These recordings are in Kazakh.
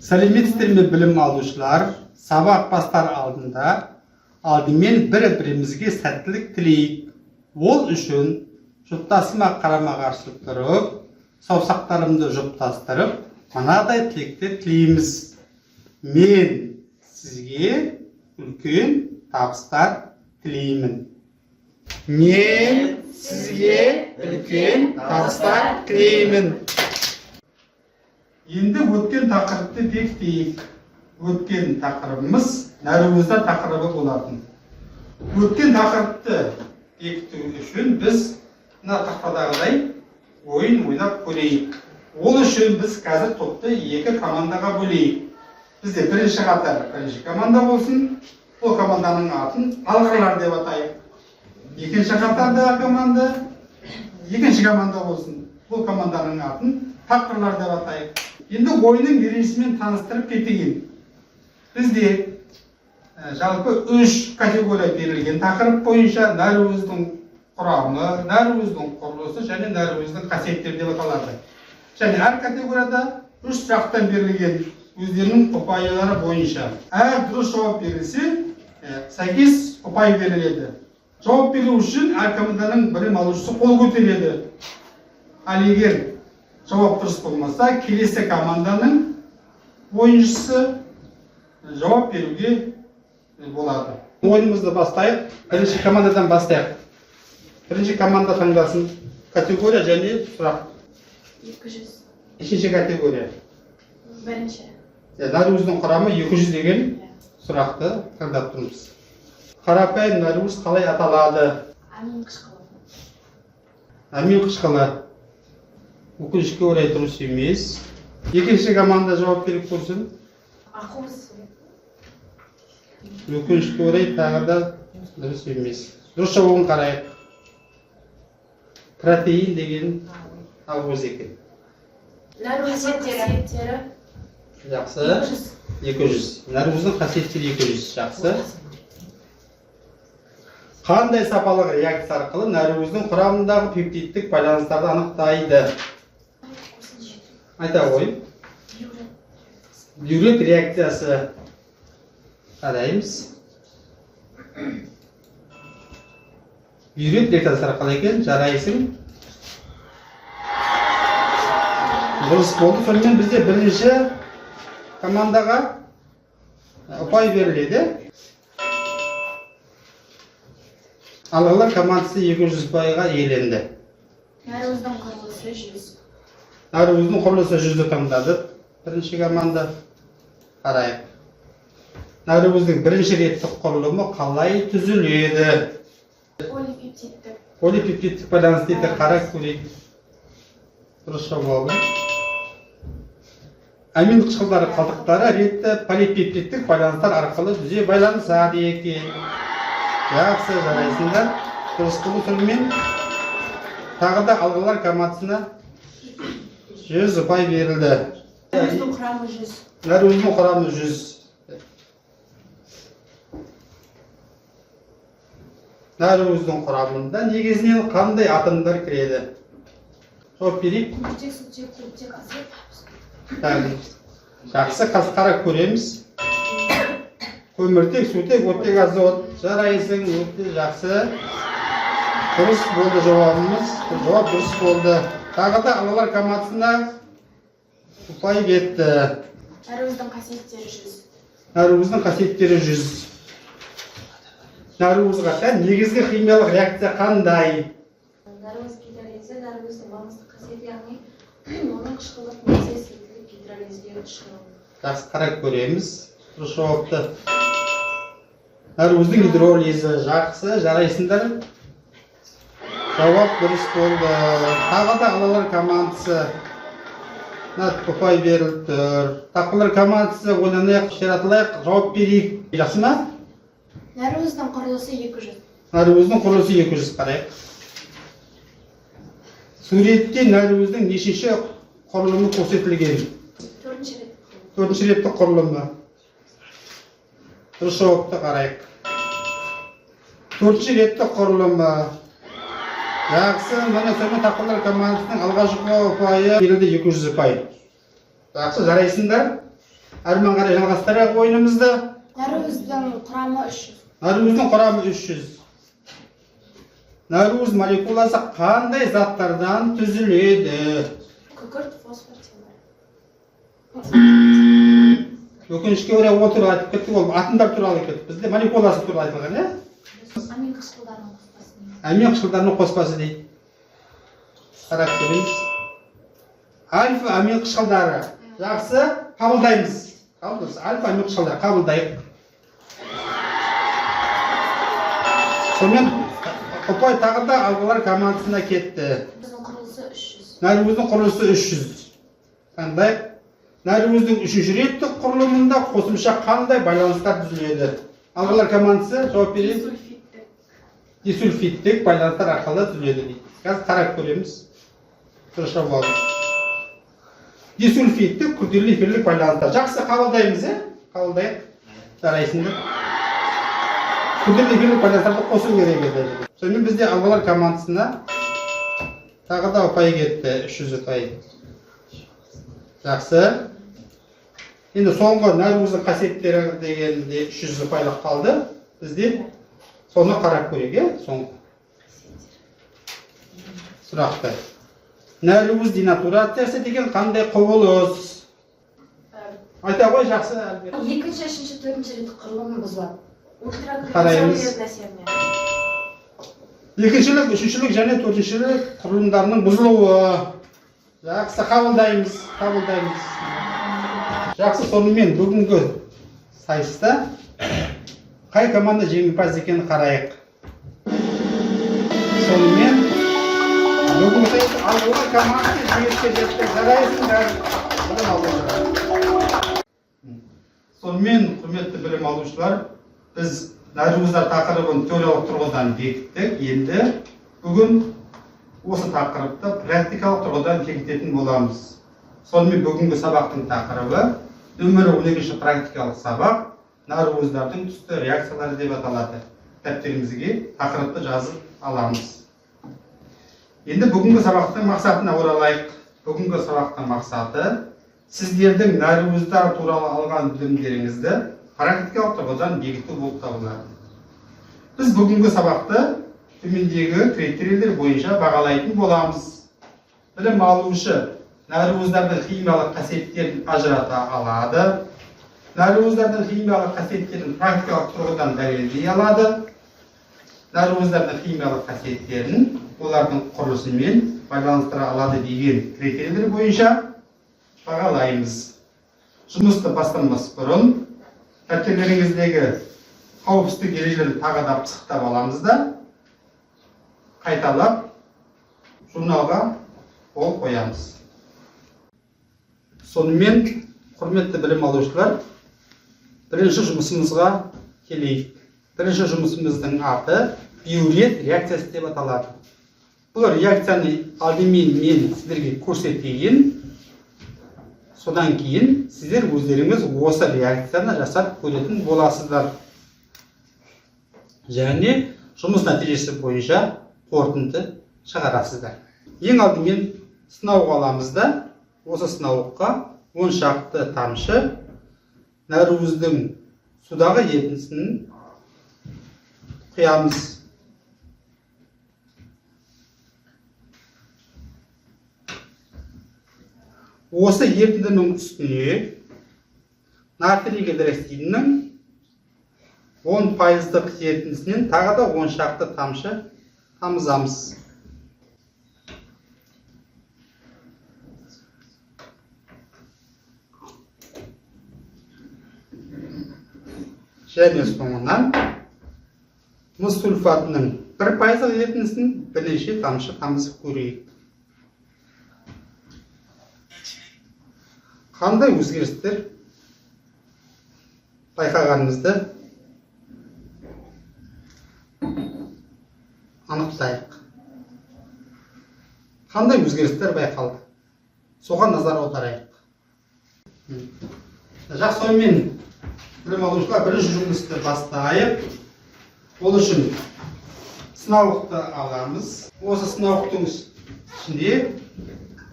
Сәлеметсіздер ме білім алушылар, сабақ бастар алдымен бірімізге сәттілік тілейік. Ол үшін жұптасыма қарама қарсы тұрып, саусақтарымды жұптастырып, мынадай тілекті тілейміз. Мен сізге үлкен табыстар тілеймін. Мен сізге үлкен табыстар тілеймін. Енді өткен тақырыпты бекітейік. Өткен тақырыбымыз нәруызда тақырыбы болатын. Өткен тақырыпты бекіту үшін біз мына тақтадағыдай ойын ойнап көрейік. Ол үшін біз қазір топты екі командаға бөлейік. Бізде бірінші қатар бірінші команда болсын, бұл команданың атын алғырлар деп атайық. Екінші қатардағы команда екінші команда болсын, бұл команданың атын тақырлар деп атайық. Енді ойының ережесімен таныстырып кетейін. Бізде жалпы 3 категория берілген тақырып бойынша нәруыздың құрамы, нәруыздың құрылысы және нәруыздың қасиеттері деп аталады. Және әр категорияда 3 сұрақтан берілген өздерінің ұпайлары бойынша. Әр дұрыс жауап берілсе, сәйкес ұпай беріледі. Жауап беру үшін әр команданың білім алушысы қол көтереді. Ал егер жауап дұрыс болмаса, келесі команданың ойыншысы жауап беруге болады. Ойынымызды бастайық. Бірінші командадан бастайық. Бірінші команда таңдасын. Категория және сұрақ. 200. Екінші категория. Бірінші. Нәруыздың құрамы 200 деген сұрақты таңдап тұрмыз. Қарапайым нәруыз қалай аталады? Амин қышқылы. Амин қышқылы. Өкінішке орай дұрыс емес. Екінші команда жауап беріп көрсін. Ақуыз. Өкінішке орай тағы да дұрыс емес. Дұрыс жауабын қарайық. Протеин деген ақуыз екен. Нәруыз қасиеттері. Жақсы. 200. Нәруыздың қасиеттері 200. Жақсы. Қандай сапалық реакция арқылы нәруыздың құрамындағы пептидтік байланыстарды анықтайды? Айта ғой. Бюрет реакциясы. Қараймыз. Бюрет реакциясы арқылы екен, жарайсың. Дұрыс болды. Сонымен бізде бірінші командаға ұпай беріледі. Алғылар командасы 200 ұпайға иеленді. Нәруыздың құрылысы 100. Нәруыздың құрылысы 100-ді таңдады. Бірінші команда. Қарайық. Нәруыздың бірінші реттік құрылымы қалай түзіледі? Полипептидтік. Полипептидтік байланыс дейді, қарап көрейік. Дұрыс жауабы. Амин қышқылдары қалдықтары ретті полипептидтік байланыстар арқылы түзе байланысады екен. Жақсы, жарайсыңдар. Дұрыс болды. Сонымен тағы да алғылар командасына 100 ұпай берілді. Нәруыздың құрамы 100. Нәруыздың құрамы 100. Нәруыздың құрамында негізінен қандай атомдар кіреді? Жауап берейік. Көміртек, сутек, оттек, азот. Жақсы, қара көреміз. Көміртек, сутек, оттек, азот. Жарайсың, өте жақсы. Дұрыс болды жауабымыз. Жауап дұрыс болды. Тағы да алғылар командасына ұпай кетті. Нәруыздың қасиеттері 100. Нәруыздың қасиеттері 100. Нәруызға тән негізгі химиялық реакция қандай? Нәруыз гидролизі нәруыздың маңызды қасиеті, яғни оның қышқылы функция сетілік гидролиздеу қышқылы. Жақсы, қарап көреміз. Дұрыс жауапты. Нәруыздың гидролизі жақсы, жарайсыңдар. Жауап дұрыс болды. Тағы да алғылар командасы ұпай беріліп тұр. Тақылар командасы ойланайық, шаратылайық, жауап берейік. Жақсы ма? Нәруыздың құрылысы 200. Нәруыздың құрылысы 200 қарайық. Суретте нәруыздың нешінші құрылымы көрсетілген? 4-ші рет. 4-ші реттік құрылымы. Дұрыс жауапты қарайық. 4-ші реттік құрылымы. Жақсы, міне сонымен тақылар командасының алғашқы ұпайы берілді 200 ұпай. Жақсы, жарайсыңдар. әрмен қарай жалғастырайық ойынымызды. Нәруыздың құрамы 300. Нәруыздың құрамы 300. Нәруыз молекуласы қандай заттардан түзіледі? Күкірт, фосфор, темір. Өкінішке орай о туралы айтып кеттік, ол атомдар туралы кетті. Бізде молекуласы туралы айтылған, иә? Амин қышқылдарының қоспасы. Амин қышқылдарының қоспасы дейді. Қарап көрейік. Альфа амин қышқылдары. Жақсы, қабылдаймыз. Альфа амин қышқылдары қабылдайық. Сонымен ұпай тағы да алғылар командасына кетті. Біздің құрылысы 300. Нәруыздың құрылысы 300. Қандай? Нәруыздың 3-ші реттік құрылымында қосымша қандай байланыстар түзіледі? Алғылар командасы жауап берейік. Дисульфидтік байланыстар арқылы түзіледі дейді. Қазір қарап көреміз. Дұрыс жауап алды. Дисульфидтік күрделі эфирлік байланыстар. Жақсы, қабылдаймыз, қабылдайық. Жарайсыңдар. Күрделі эфирлік байланыстарды қосу керек еді. Сонымен бізде алғылар командасына тағы да ұпай кетті, 300 ұпай. Жақсы. Енді соңғы нәруыздың қасиеттері дегенде 300 ұпайлық қалды. Бізде соны қарап көрейік, соңғы сұрақты. Нәруыз денатурациясы деген қандай құбылыс? Айта ғой, жақсы. Екінші, үшінші, төртінші рет құрылымы бұзылады. Қараймыз. Екіншілік, үшіншілік және төртіншілік құрылымдарының бұзылуы. Жақсы, қабылдаймыз. Жақсы, сонымен бүгінгі сайыста қай команда жеңімпаз екенін қарайық. Сонымен бүгінгі сайыста алғылар командасы жеңіске жетті. Жарайсыңдар. Білім алушылар. Сонымен, құрметті білім алушылар, біз нәруыздар тақырыбын теориялық тұрғыдан бекіттік. Енді бүгін осы тақырыпты практикалық тұрғыдан бекітетін боламыз. Сонымен бүгінгі сабақтың тақырыбы нөмірі 12-ші практикалық сабақ нәруыздардың түсті реакциялары деп аталады. Дәптерімізге тақырыпты жазып аламыз. Енді бүгінгі сабақтың мақсатына оралайық. Бүгінгі сабақтың мақсаты сіздердің нәруыздар туралы алған білімдеріңізді практикалық тұрғыдан бекіту болып табылады. Біз бүгінгі сабақты төмендегі критерийлер бойынша бағалайтын боламыз. Білім алушы нәруыздардың химиялық қасиеттерін ажырата алады. Нәруыздардың химиялық қасиеттерін практикалық тұрғыдан дәлелдей алады. Нәруыздардың химиялық қасиеттерін олардың құрылысымен байланыстыра алады деген критерийлер бойынша бағалаймыз. Жұмысты бастамас бұрын дәптерлеріңіздегі қауіпсіздік ережелерін тағы да пысықтап аламыз да қайталап журналға қол қоямыз. Сонымен, құрметті білім алушылар, бірінші жұмысымызға келейік. Бірінші жұмысымыздың аты биурет реакциясы деп аталады. Бұл реакцияны алдымен мен сіздерге көрсетейін. Содан кейін сіздер өздеріңіз осы реакцияны жасап көретін боласыздар. Және жұмыс нәтижесі бойынша қорытынды шығарасыздар. Ең алдымен сынау аламыз да, осы сынауға 10 шақты тамшы нәруыздың судағы ерітіндісін құямыз. Осы ерітіндінің үстіне натрий гидроксидінің 10% ерітіндісінен тағы да 10 шақты тамшы тамызамыз. Және соңынан мұз сульфатының 1% ерітіндісін бірнеше тамшы тамызып көрейік. Қандай өзгерістер байқағанымызды анықтайық. Қандай өзгерістер байқалды? Соған назар аударайық. Жақсы, сонымен білім алушылар бірінші жұмысты бастайық. Ол үшін сынауықты аламыз. Осы сынауықтың ішінде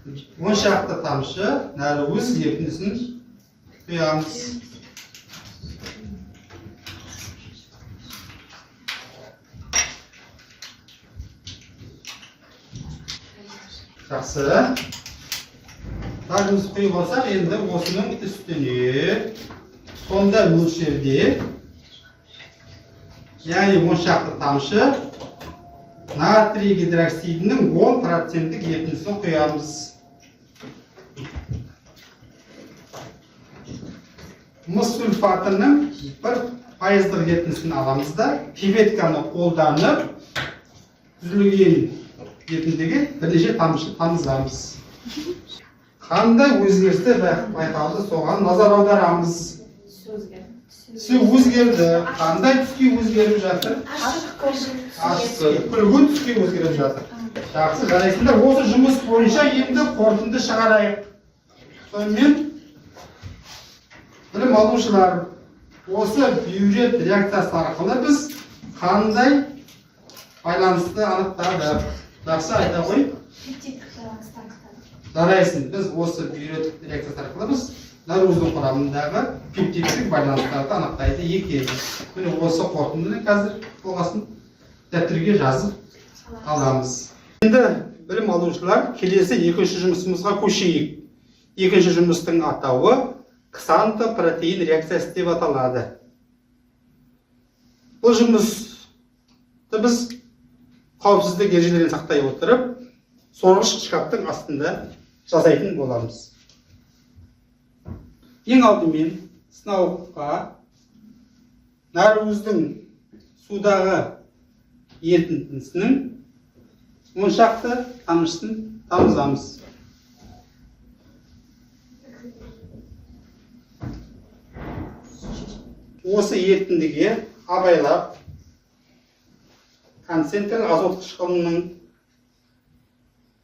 10 шақты тамшы нәруыз ерітіндісін құямыз. Жақсы. Тағымыз құйып алсақ, енді осының үстіне сонда мөлшерде, яғни 10 шақты тамшы натрий гидроксидінің 10% ерітіндісін құямыз. Мыс сульфатының 1% ерітіндісін аламыз да, пипетканы қолданып, түзілген ерітіндіге бірнеше тамшы тамызамыз. Қандай өзгерісті байқалды, соған назар аударамыз. Түсі өзгерді. Қандай түске өзгеріп жатыр? Ашық, күлгін түске өзгеріп жатыр. Жақсы, жарайсыңдар. Осы жұмыс бойынша енді қорытынды шығарайық. Сонымен білім алушылар, осы бюджет реакциясы арқылы біз қандай байланысты анықтадық. Жақсы, айта қой. Жарайсын, біз осы бюджет реакциясы арқылы біз наркозның құрамындағы пептидтік байланыстарды анықтайды екенбіз. Міне осы қорытындыны қазір болғасын дәптерге жазып аламыз. Енді білім алушылар, келесі екінші жұмысымызға көшейік. Екінші жұмыстың атауы ксантопротеин реакциясы деп аталады. Бұл жұмысты біз қауіпсіздік ережелерін сақтай отырып, сорғыш шкафтың астында жасайтын боламыз. Ең алдымен сынауға наркоздің судағы ерітіндісінің 10 шақты тамшысын тамызамыз. Осы ерітіндіге абайлап концентрал азот қышқылының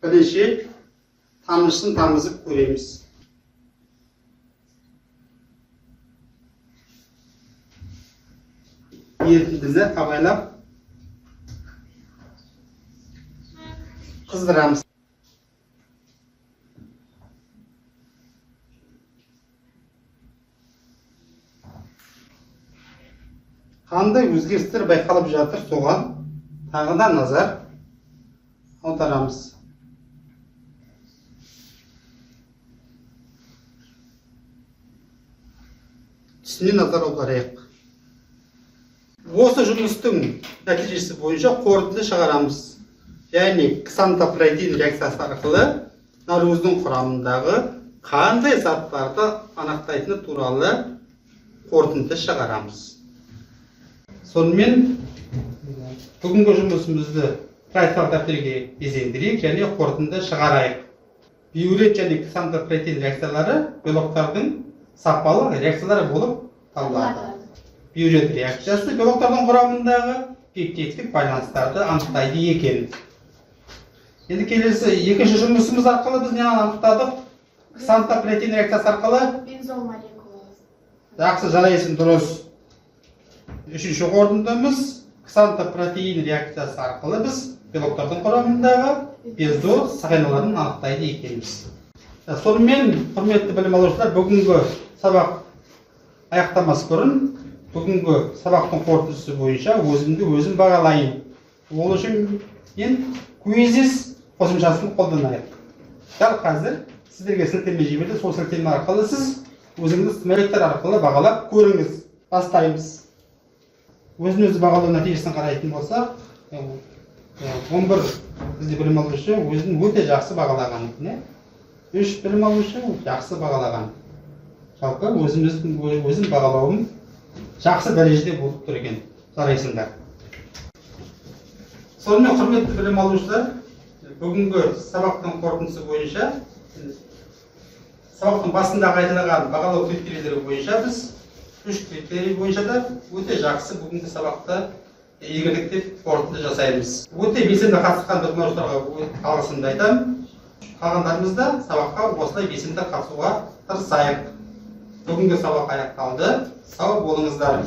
бірнеше тамшысын тамызып көреміз. Ерітіндіні абайлап қыздырамыз. Қандай өзгерістер байқалып жатыр, соған тағы да назар аударамыз. Түсіне назар аударайық. Осы жұмыстың нәтижесі бойынша қорытынды шығарамыз. Яғни ксантопротеин реакциясы арқылы наркозның құрамындағы қандай заттарды анықтайтыны туралы қорытынды шығарамыз. Сонымен бүгінгі жұмысымызды практикалық дәптерге безендірейік және қорытынды шығарайық. Биурет және ксантопротеин реакциялары белоктардың сапалы реакциялары болып табылады. Биурет реакциясы белоктардың құрамындағы пептидтік байланыстарды анықтайды екен. Енді келесі екінші жұмысымыз арқылы біз нені анықтадық? Ксантопротеин реакциясы арқылы бензол молекуласы. Жақсы, жарайсың, дұрыс. Үшінші қорытындымыз ксантопротеин реакциясы арқылы біз белоктардың құрамындағы бензол сақиналарын анықтайды екенбіз. Сонымен, құрметті білім алушылар, бүгінгі сабақ аяқтамас бұрын бүгінгі сабақтың қорытындысы бойынша өзім бағалайын. Ол үшін мен квизис қосымшасын қолданайық. Дәл қазір сіздерге сілтеме жіберді, сол сілтеме арқылы сіз өзіңіз смайликтер арқылы бағалап көріңіз. Бастаймыз. Өзін-өзі бағалау нәтижесін қарайтын болсақ, 11 бізде білім алушы өзін өте жақсы бағалаған екен. 3 білім алушы жақсы бағалаған. Жалпы өзім бағалауым жақсы дәрежеде болып тұр екен. Жарайсыңдар. Сонымен құрметті білім алушылар, бүгінгі сабақтың қорытындысы бойынша, сабақтың басында айтылған бағалау критерийлері бойынша біз 3 критерий бойынша да өте жақсы бүгінгі сабақта игілік деп қорытынды жасаймыз. Өте белсенді қатысқан білім алушыларға алғысымды айтамын. Қалғандарымыз да сабаққа осылай белсенді қатысуға тырысайық. Бүгінгі сабақ аяқталды. Сау болыңыздар.